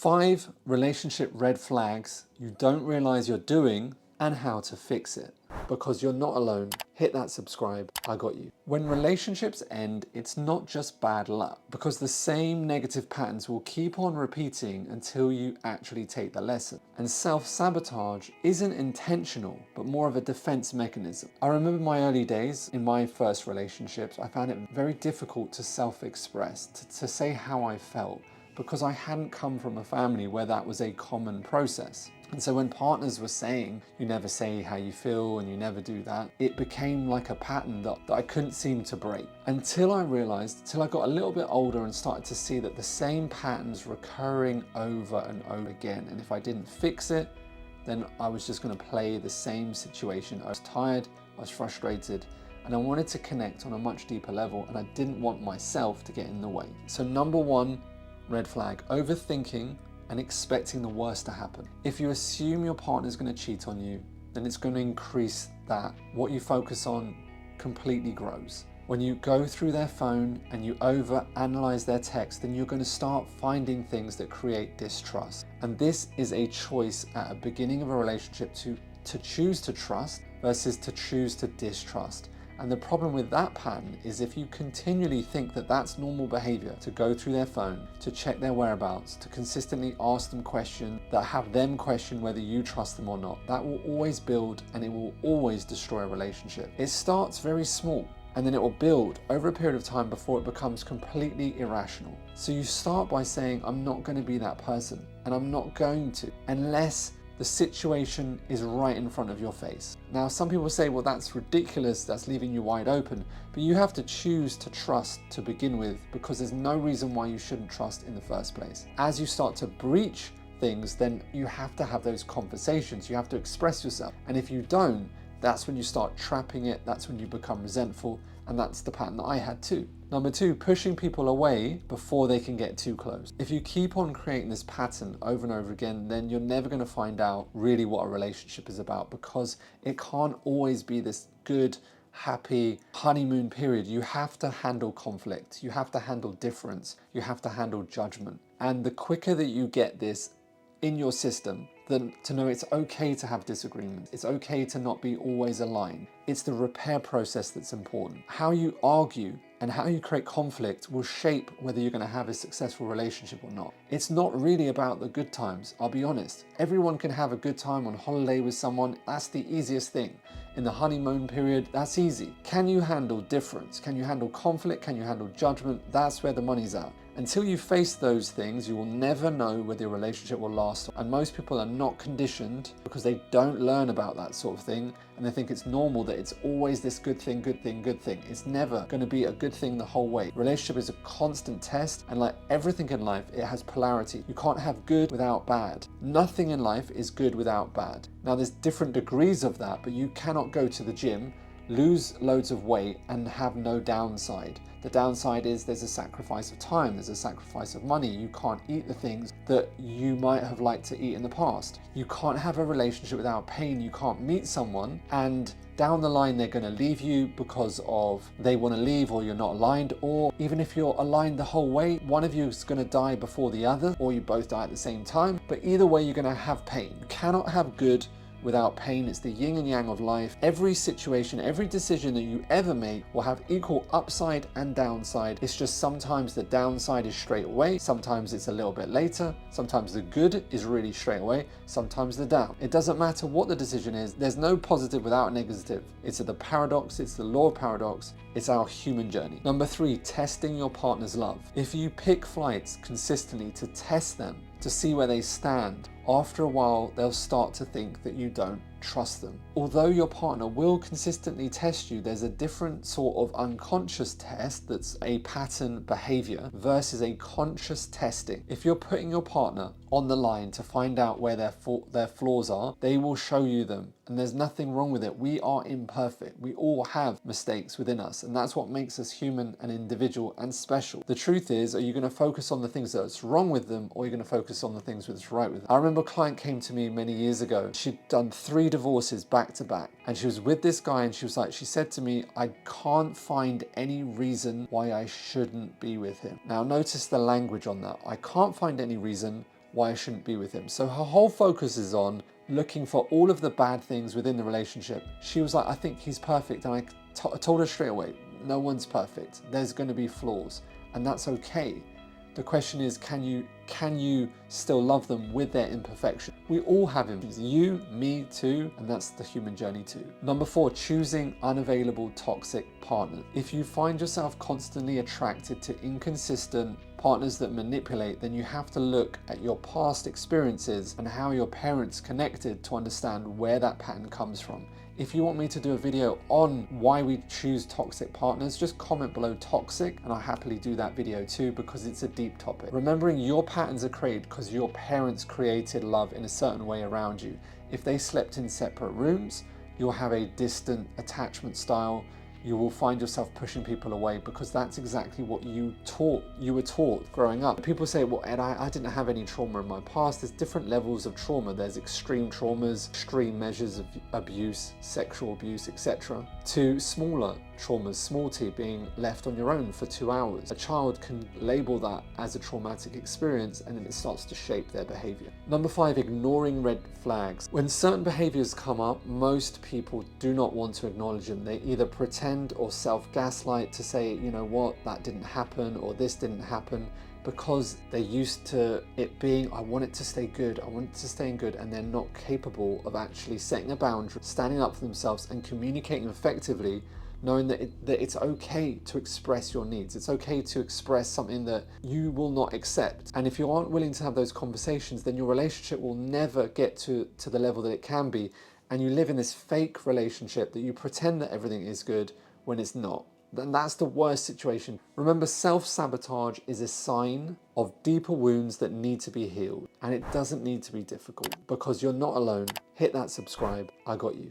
5 relationship red flags you don't realize you're doing and how to fix it. Because you're not alone, hit that subscribe, I got you. When relationships end, it's not just bad luck, because the same negative patterns will keep on repeating until you actually take the lesson. And self-sabotage isn't intentional, but more of a defense mechanism. I remember my early days in my first relationships, I found it very difficult to self-express, to say how I felt, because I hadn't come from a family where that was a common process. And so when partners were saying, you never say how you feel and you never do that, it became like a pattern that I couldn't seem to break. Until I got a little bit older and started to see that the same patterns recurring over and over again. And if I didn't fix it, then I was just gonna play the same situation. I was tired, I was frustrated, and I wanted to connect on a much deeper level, and I didn't want myself to get in the way. So number 1, red flag, overthinking and expecting the worst to happen. If you assume your partner's going to cheat on you, then it's going to increase that. What you focus on completely grows. When you go through their phone and you over-analyze their text, then you're going to start finding things that create distrust. And this is a choice at a beginning of a relationship to choose to trust versus to choose to distrust. And the problem with that pattern is if you continually think that that's normal behavior, to go through their phone, to check their whereabouts, to consistently ask them questions that have them question whether you trust them or not, that will always build and it will always destroy a relationship. It starts very small and then it will build over a period of time before it becomes completely irrational. So you start by saying, I'm not going to be that person, and I'm not going to, unless the situation is right in front of your face. Now, some people say, well, that's ridiculous, that's leaving you wide open, but you have to choose to trust to begin with, because there's no reason why you shouldn't trust in the first place. As you start to breach things, then you have to have those conversations, you have to express yourself. And if you don't, that's when you start trapping it, that's when you become resentful, and that's the pattern that I had too. Number 2, pushing people away before they can get too close. If you keep on creating this pattern over and over again, then you're never going to find out really what a relationship is about, because it can't always be this good, happy honeymoon period. You have to handle conflict, you have to handle difference, you have to handle judgment. And the quicker that you get this in your system, then to know it's okay to have disagreements, it's okay to not be always aligned. It's the repair process that's important. How you argue and how you create conflict will shape whether you're going to have a successful relationship or not. It's not really about the good times, I'll be honest. Everyone can have a good time on holiday with someone, that's the easiest thing. In the honeymoon period, that's easy. Can you handle difference? Can you handle conflict? Can you handle judgment? That's where the money's at. Until you face those things, you will never know whether your relationship will last. And most people are not conditioned because they don't learn about that sort of thing, and they think it's normal that it's always this good thing, good thing, good thing. It's never going to be a good thing the whole way. Relationship is a constant test, and like everything in life, it has polarity. You can't have good without bad. Nothing in life is good without bad. Now, there's different degrees of that, but you cannot go to the gym, lose loads of weight and have no downside. The downside is there's a sacrifice of time, there's a sacrifice of money. You can't eat the things that you might have liked to eat in the past. You can't have a relationship without pain. You can't meet someone and down the line they're going to leave you because of they want to leave, or you're not aligned, or even if you're aligned the whole way, one of you is going to die before the other, or you both die at the same time. But either way, you're going to have pain. You cannot have good without pain. It's the yin and yang of life. Every situation, every decision that you ever make will have equal upside and downside. It's just sometimes the downside is straight away, sometimes it's a little bit later, sometimes the good is really straight away, sometimes the down. It doesn't matter what the decision is, there's no positive without negative. It's the paradox, it's the law of paradox, it's our human journey. Number 3, testing your partner's love. If you pick flights consistently to test them, to see where they stand, after a while they'll start to think that you don't trust them. Although your partner will consistently test you, there's a different sort of unconscious test that's a pattern behavior versus a conscious testing. If you're putting your partner on the line to find out where their flaws are, they will show you them, and there's nothing wrong with it. We are imperfect. We all have mistakes within us, and that's what makes us human and individual and special. The truth is, are you going to focus on the things that's wrong with them, or are you going to focus on the things that's right with them? I remember a client came to me many years ago. She'd done 3 divorces back to back, and she was with this guy, and she said to me, I can't find any reason why I shouldn't be with him. Now notice the language on that. I can't find any reason why I shouldn't be with him. So her whole focus is on looking for all of the bad things within the relationship. She was like, I think he's perfect. And I told her straight away, no one's perfect. There's going to be flaws, and that's okay. The question is, can you still love them with their imperfection? We all have imperfections. You, me too, and that's the human journey too. Number 4, choosing unavailable toxic partners. If you find yourself constantly attracted to inconsistent partners that manipulate, then you have to look at your past experiences and how your parents connected to understand where that pattern comes from. If you want me to do a video on why we choose toxic partners, just comment below toxic and I'll happily do that video too, because it's a deep topic. Remembering your patterns are created because your parents created love in a certain way around you. If they slept in separate rooms, you'll have a distant attachment style. You will find yourself pushing people away because that's exactly what you were taught growing up. People say, well, Ed, I didn't have any trauma in my past. There's different levels of trauma. There's extreme traumas, extreme measures of abuse, sexual abuse, etc., to smaller traumas, small t, being left on your own for 2 hours. A child can label that as a traumatic experience and then it starts to shape their behavior. Number 5, ignoring red flags. When certain behaviors come up, most people do not want to acknowledge them. They either pretend or self-gaslight to say, you know what, that didn't happen or this didn't happen, because they're used to it being, I want it to stay good, I want it to stay in good, and they're not capable of actually setting a boundary, standing up for themselves and communicating effectively, knowing that it's okay to express your needs. It's okay to express something that you will not accept. And if you aren't willing to have those conversations, then your relationship will never get to the level that it can be. And you live in this fake relationship that you pretend that everything is good when it's not. Then that's the worst situation. Remember, self-sabotage is a sign of deeper wounds that need to be healed. And it doesn't need to be difficult because you're not alone. Hit that subscribe. I got you.